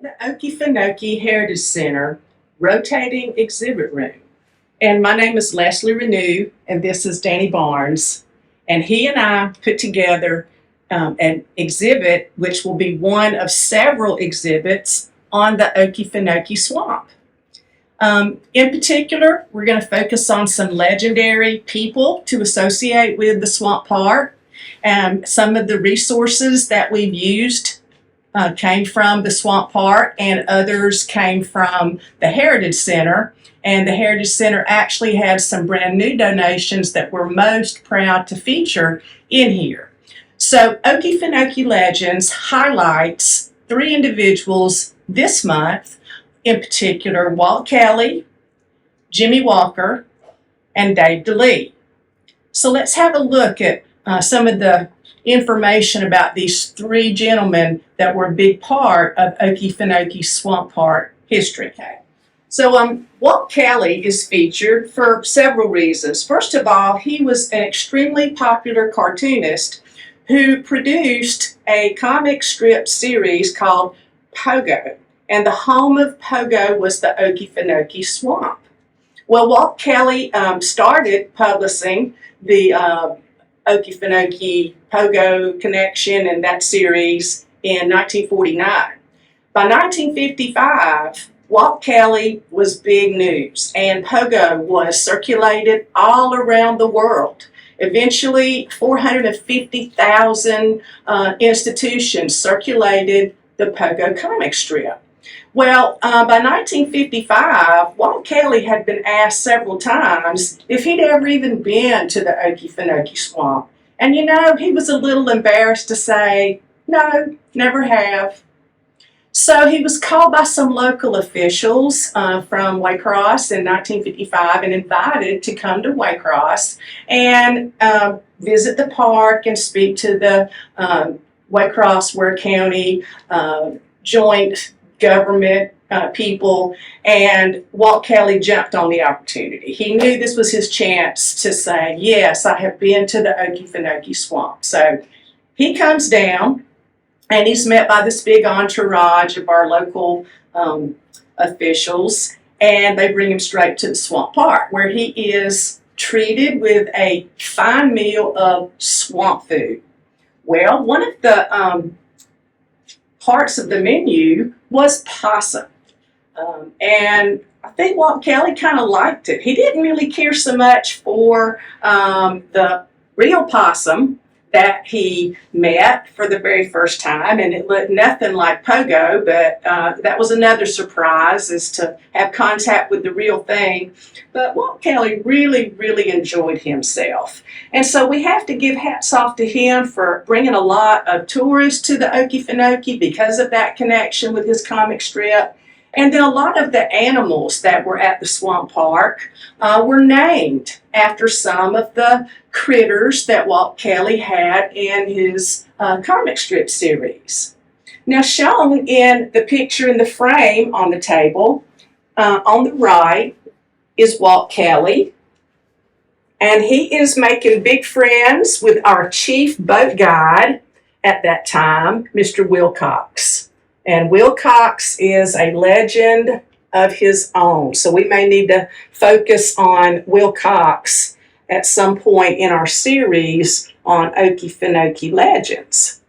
at the Okefenokee Heritage Center rotating exhibit room. And my name is Leslie Ranew, and this is Danny Barnes. And he and I put together an exhibit, which will be one of several exhibits on the Okefenokee Swamp. In particular, we're going to focus on some legendary people to associate with the Swamp Park. Some of the resources that we've used came from the Swamp Park, and others came from the Heritage Center. And the Heritage Center actually had some brand new donations that we're most proud to feature in here. So Okefenokee Legends highlights 3 individuals this month, in particular Walt Kelly, Jimmy Walker, and Dave DeLee. So let's have a look at some of the information about these 3 gentlemen that were a big part of Okefenokee Swamp Park history. Okay. So Walt Kelly is featured for several reasons. First of all, he was an extremely popular cartoonist who produced a comic strip series called Pogo, and the home of Pogo was the Okefenokee Swamp. Well, Walt Kelly started publishing the Okefenokee Pogo Connection and that series in 1949. By 1955, Walt Kelly was big news, and Pogo was circulated all around the world. Eventually, 450,000 institutions circulated the Pogo comic strip. Well, by 1955, Walt Kelly had been asked several times if he'd ever even been to the Okefenokee Swamp. And you know, he was a little embarrassed to say, no, never have. So he was called by some local officials from Waycross in 1955 and invited to come to Waycross and visit the park and speak to the Waycross-Ware County joint government people, and Walt Kelly jumped on the opportunity. He knew this was his chance to say, yes, I have been to the Okefenokee Swamp. So he comes down, and he's met by this big entourage of our local officials, and they bring him straight to the Swamp Park, where he is treated with a fine meal of swamp food. Well, one of the parts of the menu was possum. And I think Walt Kelly kind of liked it. He didn't really care so much for the real possum that he met for the very first time, and it looked nothing like Pogo, but that was another surprise, is to have contact with the real thing. But Walt Kelly really, really enjoyed himself. And so we have to give hats off to him for bringing a lot of tourists to the Okefenokee because of that connection with his comic strip. And then a lot of the animals that were at the Swamp Park were named after some of the critters that Walt Kelly had in his comic strip series. Now, shown in the picture in the frame on the table, on the right is Walt Kelly, and he is making big friends with our chief boat guide at that time, Mr. Wilcox. And Wilcox is a legend of his own. So we may need to focus on Wilcox at some point in our series on Okefenokee Legends.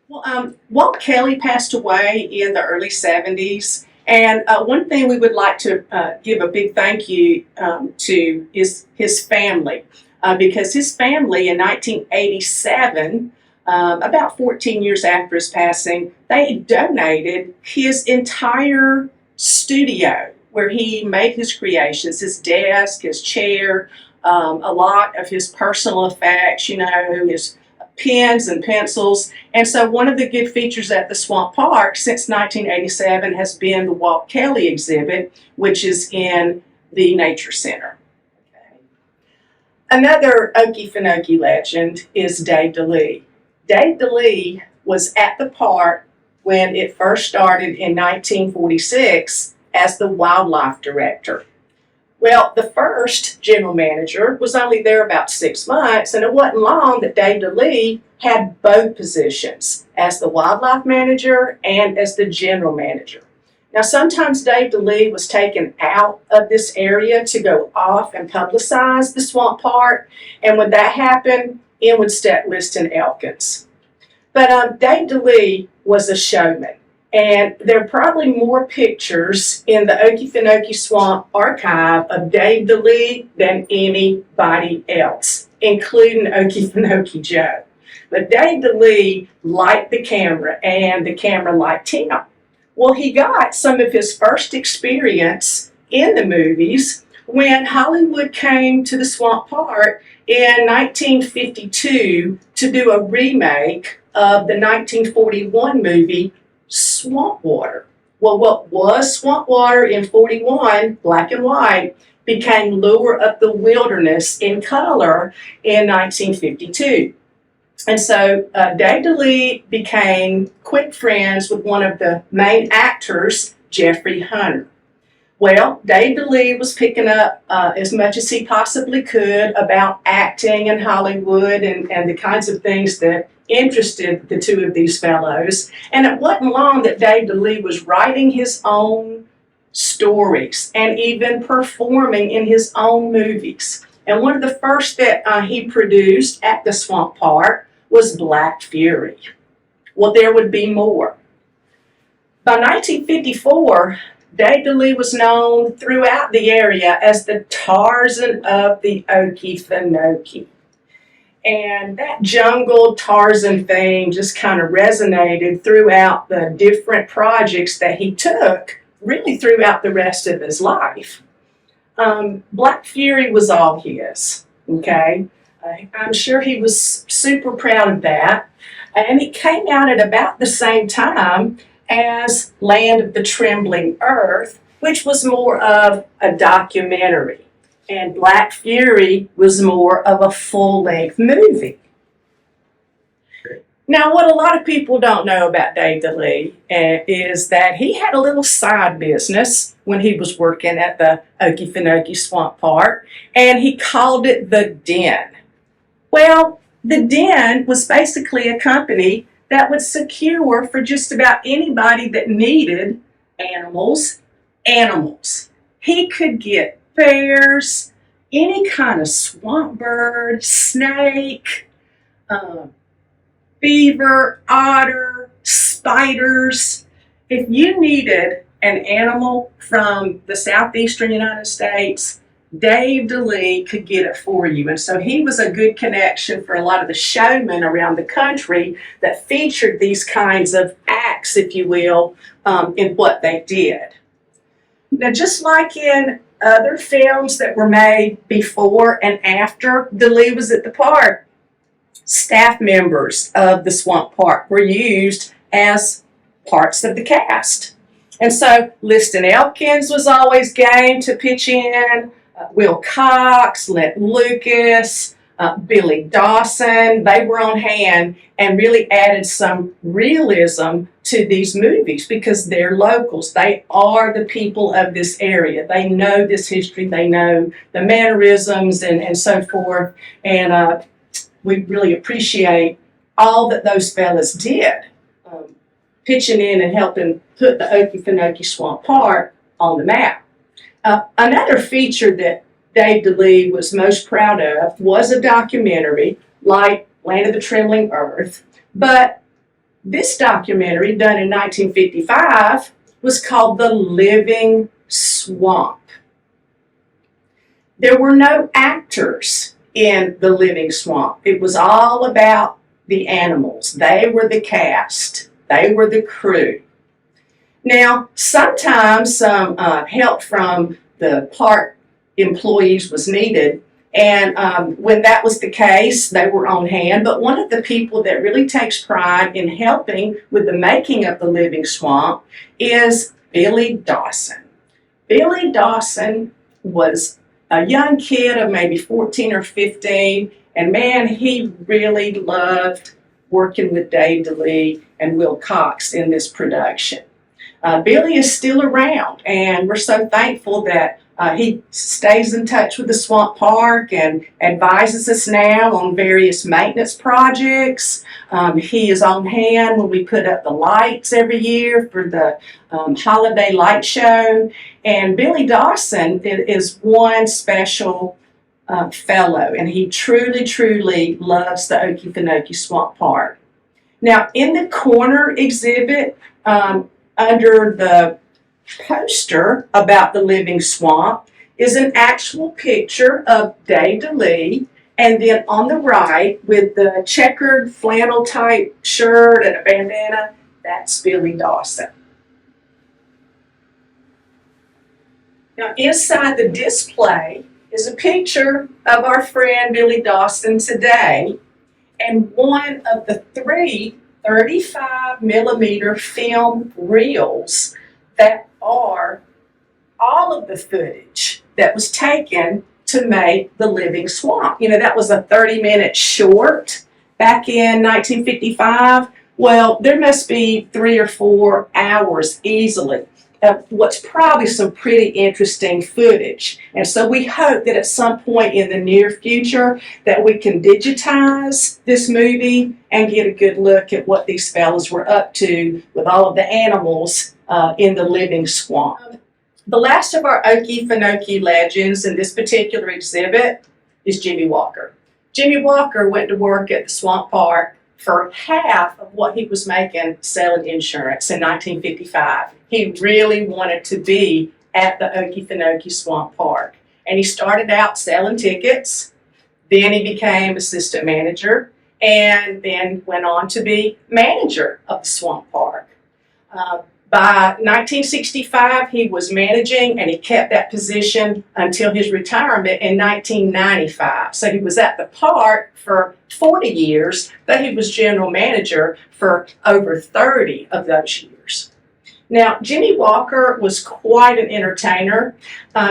Well, Walt Kelly passed away in the early 70s. And one thing we would like to give a big thank you to is his family. Because his family in 1987, about 14 years after his passing, they donated his entire studio where he made his creations, his desk, his chair, a lot of his personal effects, you know, his pens and pencils. And so one of the good features at the Swamp Park since 1987 has been the Walt Kelly exhibit, which is in the Nature Center. Okay. Another Okefenokee legend is Dave DeLee. Dave DeLee was at the park when it first started in 1946 as the wildlife director. Well, the first general manager was only there about 6 months, and it wasn't long that Dave DeLee had both positions as the wildlife manager and as the general manager. Now, sometimes Dave DeLee was taken out of this area to go off and publicize the swamp park, and when that happened, in would step Liston Elkins. But Dave DeLee was a showman. And there are probably more pictures in the Okefenokee Swamp archive of Dave DeLee than anybody else, including Okefenokee Joe. But Dave DeLee liked the camera, and the camera liked him. Well, he got some of his first experience in the movies when Hollywood came to the Swamp Park in 1952 to do a remake of the 1941 movie Swamp Water. Well, what was Swamp Water in 41, black and white, became Lure of the Wilderness in color in 1952. And so Dave DeLee became quick friends with one of the main actors, Jeffrey Hunter. Well, Dave DeLee was picking up as much as he possibly could about acting in Hollywood and the kinds of things that interested the two of these fellows. And it wasn't long that Dave DeLee was writing his own stories and even performing in his own movies. And one of the first that he produced at the Swamp Park was Black Fury. Well, there would be more. By 1954, Dave DeLee was known throughout the area as the Tarzan of the Okefenokee. And that jungle Tarzan thing just kind of resonated throughout the different projects that he took, really throughout the rest of his life. Black Fury was all his, okay? I'm sure he was super proud of that. And it came out at about the same time as Land of the Trembling Earth, which was more of a documentary. And Black Fury was more of a full-length movie. Now, what a lot of people don't know about Dave DeLee is that he had a little side business when he was working at the Okefenokee Swamp Park, and he called it the Den. Well, the Den was basically a company that would secure for just about anybody that needed animals. He could get bears, any kind of swamp bird, snake, beaver, otter, spiders. If you needed an animal from the southeastern United States, Dave DeLee could get it for you. And so he was a good connection for a lot of the showmen around the country that featured these kinds of acts, if you will, in what they did. Now, just like in other films that were made before and after DeLee was at the park, staff members of the Swamp Park were used as parts of the cast. And so Liston Elkins was always game to pitch in, Will Cox, Lent Lucas, Billy Dawson, they were on hand and really added some realism to these movies because they're locals. They are the people of this area. They know this history. They know the mannerisms and so forth. And we really appreciate all that those fellas did, pitching in and helping put the Okefenokee Swamp Park on the map. Another feature that Dave DeLee was most proud of was a documentary like Land of the Trembling Earth, but this documentary, done in 1955, was called The Living Swamp. There were no actors in The Living Swamp. It was all about the animals. They were the cast. They were the crew. Now, sometimes some help from the park employees was needed, and when that was the case, they were on hand. But one of the people that really takes pride in helping with the making of The Living Swamp is Billy Dawson. Billy Dawson was a young kid of maybe 14 or 15, and man, he really loved working with Dave DeLee and Will Cox in this production. Billy is still around, and we're so thankful that He stays in touch with the swamp park and advises us now on various maintenance projects. He is on hand when we put up the lights every year for the holiday light show. And Billy Dawson is one special fellow, and he truly, truly loves the Okefenokee Swamp Park. Now, in the corner exhibit, under the poster about the living swamp, is an actual picture of Dave DeLee, and then on the right, with the checkered flannel type shirt and a bandana, that's Billy Dawson. Now, inside the display is a picture of our friend Billy Dawson today, and one of the three 35 millimeter film reels that are all of the footage that was taken to make The Living Swamp. You know, that was a 30-minute short back in 1955. Well, there must be 3 or 4 hours easily of what's probably some pretty interesting footage. And so we hope that at some point in the near future that we can digitize this movie and get a good look at what these fellas were up to with all of the animals in the living swamp. The last of our Okefenokee legends in this particular exhibit is Jimmy Walker. Jimmy Walker went to work at the swamp park for half of what he was making selling insurance in 1955. He really wanted to be at the Okefenokee Swamp Park. And he started out selling tickets, then he became assistant manager, and then went on to be manager of the swamp park. By 1965, he was managing, and he kept that position until his retirement in 1995. So he was at the park for 40 years, but he was general manager for over 30 of those years. Now, Jimmy Walker was quite an entertainer.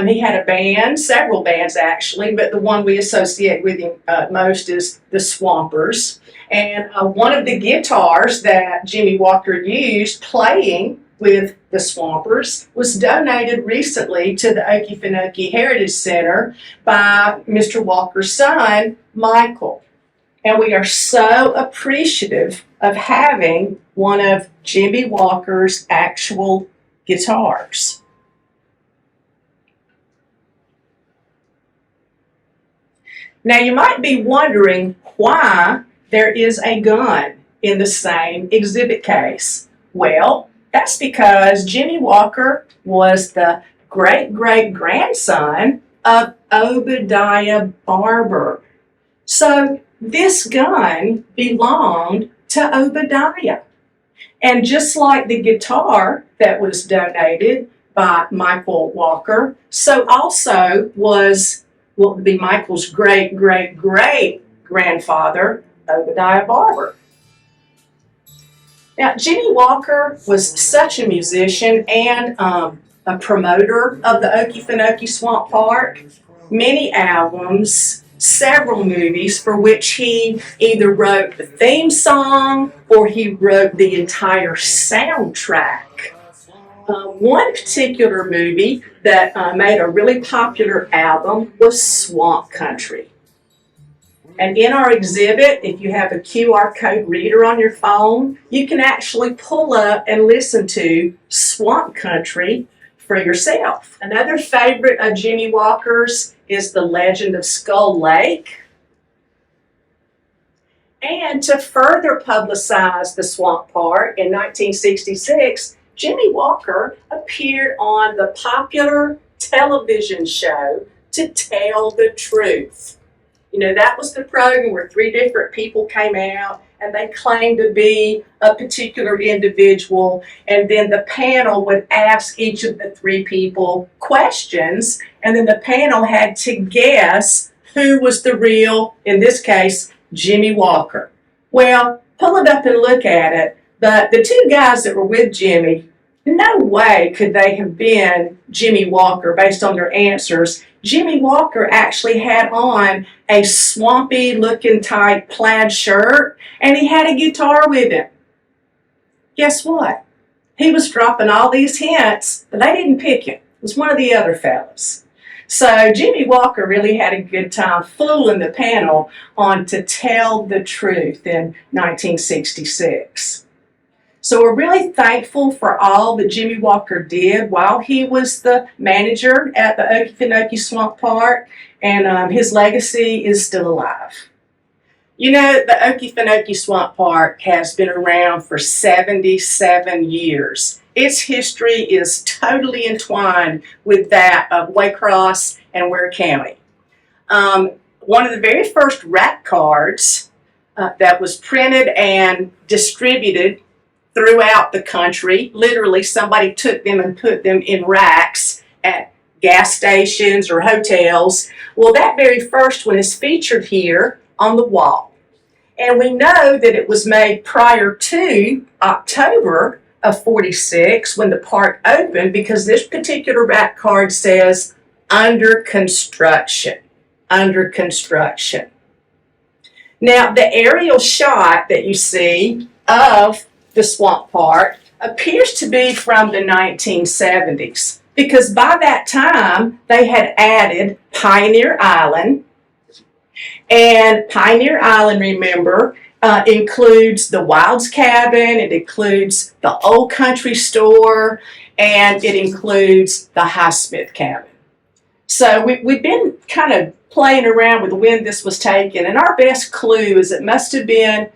He had a band, several bands actually, but the one we associate with him most is the Swampers. And one of the guitars that Jimmy Walker used playing with the Swampers was donated recently to the Okefenokee Heritage Center by Mr. Walker's son, Michael. And we are so appreciative of having one of Jimmy Walker's actual guitars. Now you might be wondering why there is a gun in the same exhibit case. Well, that's because Jimmy Walker was the great-great-grandson of Obadiah Barber. So this gun belonged to Obadiah. And just like the guitar that was donated by Michael Walker, so also was what would be Michael's great-great-great-grandfather, Obadiah Barber. Now, Jimmy Walker was such a musician and a promoter of the Okefenokee Swamp Park. Many albums, several movies for which he either wrote the theme song or he wrote the entire soundtrack. One particular movie that made a really popular album was Swamp Country. And in our exhibit, if you have a QR code reader on your phone, you can actually pull up and listen to Swamp Country for yourself. Another favorite of Jimmy Walker's is The Legend of Skull Lake. And to further publicize the swamp park in 1966, Jimmy Walker appeared on the popular television show To Tell the Truth. You know, that was the program where 3 different people came out and they claimed to be a particular individual, and then the panel would ask each of the 3 people questions, and then the panel had to guess who was the real, in this case, Jimmy Walker. Well, pull it up and look at it, but the 2 guys that were with Jimmy, no way could they have been Jimmy Walker based on their answers. Jimmy Walker actually had on a swampy looking type plaid shirt, and he had a guitar with him. Guess what? He was dropping all these hints, but they didn't pick him. It was one of the other fellas. So Jimmy Walker really had a good time fooling the panel on To Tell the Truth in 1966. So we're really thankful for all that Jimmy Walker did while he was the manager at the Okefenokee Swamp Park, and his legacy is still alive. You know, the Okefenokee Swamp Park has been around for 77 years. Its history is totally entwined with that of Waycross and Ware County. One of the very first rack cards that was printed and distributed throughout the country, literally somebody took them and put them in racks at gas stations or hotels. Well, that very first one is featured here on the wall. And we know that it was made prior to October of 46 when the park opened, because this particular rack card says under construction, under construction. Now, the aerial shot that you see of the swamp park appears to be from the 1970s, because by that time they had added Pioneer Island. And Pioneer Island, remember, includes the Wilds Cabin, it includes the Old Country Store, and it includes the Highsmith Cabin. So we've been kind of playing around with when this was taken, and our best clue is it must have been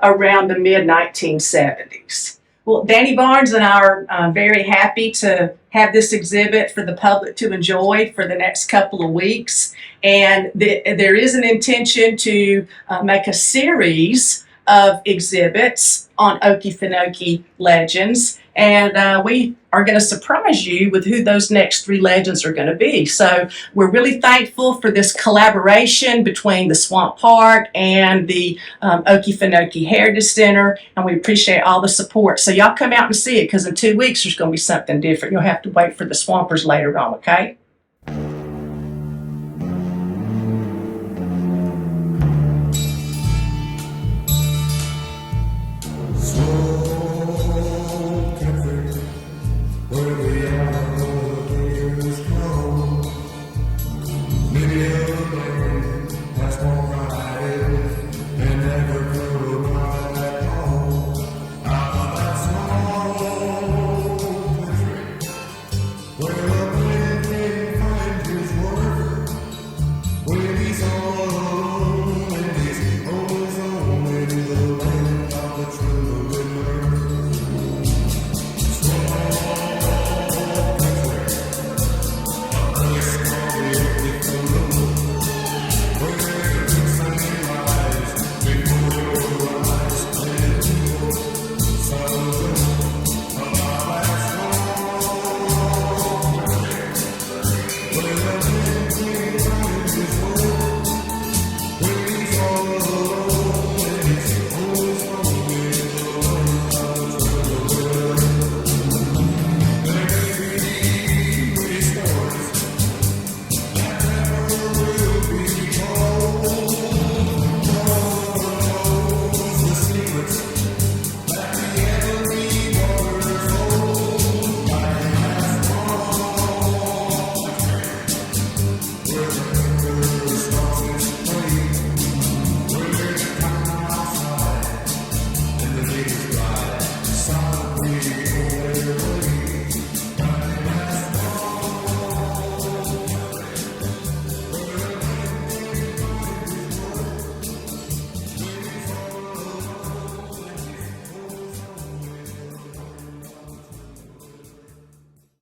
around the mid-1970s. Well, Danny Barnes and I are very happy to have this exhibit for the public to enjoy for the next couple of weeks. And there is an intention to make a series of exhibits on Okefenokee legends. And we are going to surprise you with who those next 3 legends are going to be. So we're really thankful for this collaboration between the Swamp Park and the Okefenokee Heritage Center, and we appreciate all the support. So y'all come out and see it, because in 2 weeks there's going to be something different. You'll have to wait for the Swampers later on, okay?